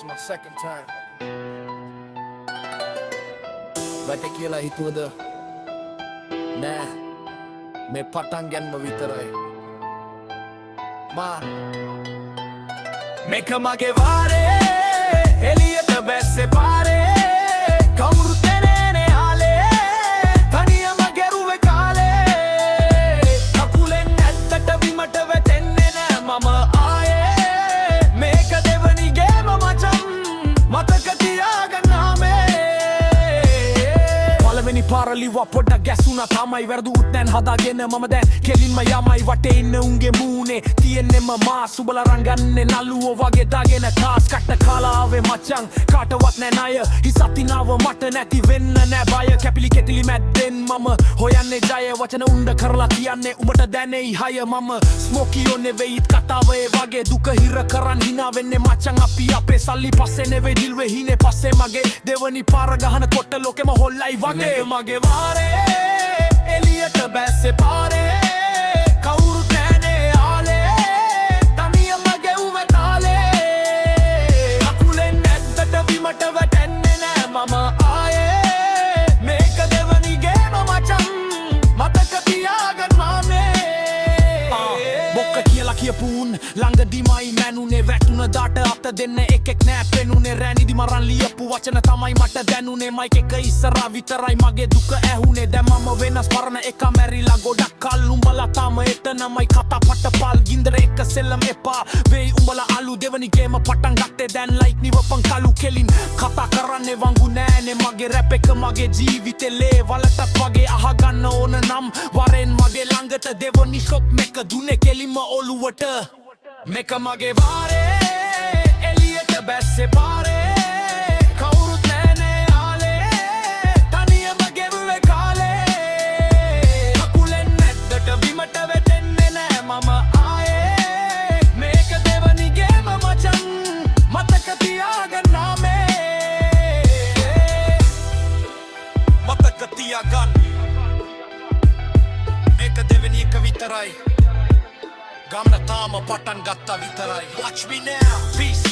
my second time. වැට කියලා හිතුවද නෑ මේ පටන් ගැන්ම විතරයි මා මේක මගේ වාරේ එළියට බැස්සේ පාරේ කවුරුත් එනේනේ ආලේ තනියම ගැරුවේ කාලේ කකුලෙන් ඇත්තට බිමට වැටෙන්නේ නෑ මම ආයේ මේක දෙවනි ගේම මචං මතක තියාගන්නාමේ පළවෙනි පාරලිවා පොඩ්ඩක් ගැසුණා තමයි වැරදුත් නෑන් හදාගෙන මම දැන් කෙලින්ම යමයි වටේ ඉන්න උන්ගේ මූනේ තියෙන්නෙම මා සුබල රංගන්නේ නළුවෝ වගේ දාගෙන කාස් කට්ට කාලා ආවේ මචං කාටවත් නෑ ණය හිසතිනාව මට නැති වෙන්න නෑ බය කැපිලි කෙටිලි මැද්දෙන් මම හොයන්නේ ජය වචන උණ්ඩ කරලා කියන්නේ උඹට දැනෙයි හය මම ස්මෝකියෝ නෙවෙයිත් කතාව ඒ වගේ දුක හිර කරන් hina වෙන්නේ මචං අපි අපේ සල්ලි පස්සේ නෙවෙයි දිල් වෙහිනේ පස්සේ මගේ දෙවනි පාර ගහන කොට ලෝකෙම හොල්ලයි වගේ මගේ වාරේ එළියට බැස්සේ පාරේ කවුරුත් නෑනේ ආලේ තනියම ගෙව්වේ තාලේ කකුලෙන් ඇත්තට බිමට වැටෙන්නේ නෑ මම ආයේ මේක දෙවනි ගේම මචං මතක තියාගන්නානේ බොක්ක කියලා කියපුන් ළඟදිමයි මැනුනේ වැටුන දාට අත දෙන්න එකෙක් නෑ පෙනුනේ රැනිදි මරන් ලියපු වචන තමයි මට දැනුනේ මයික් එක ඉස්සරහා විතරයි මගේ දුක ඇහුනේ දැන් මම වෙනස් පරණ එක මැරිලා ගොඩක් කල් උඹලා තාම එතනමයි කතා පටපල් ගින්දර එක සෙල්ලම් එපා වෙයි උඹලා අලු දෙවනි ගේම පටන් ගත්තේ දැන් ලයික් නිවපන් කලු කෙලින් කතා කරන්නේ වංගු නෑනේ මගේ රැප් එක මගේ ජීවිතේ ලේ වලටත් වගේ අහගන්න ඕන නම් වරෙන් මගේ ළඟට දෙවනි ෂොක් මේක දුන්නේ කෙලින්ම ඔලුවට මේක මගේ වාරේ එළියට බැස්සේ පාරේ කවුරුත් නෑනේ ආලේ තනියම ගෙව්වේ කාලේ කකුලෙන් නැද්දට බිමට වැටෙන්නේ නෑ මම ආයේ මේක දෙවනි ගේම මචං මතක තියාගන්නාමේ මතක තියාගන්න මේක දෙවනි එක විතරයි ගම්න තාම පටන් ගත්තා විතරයි Watch me now, peace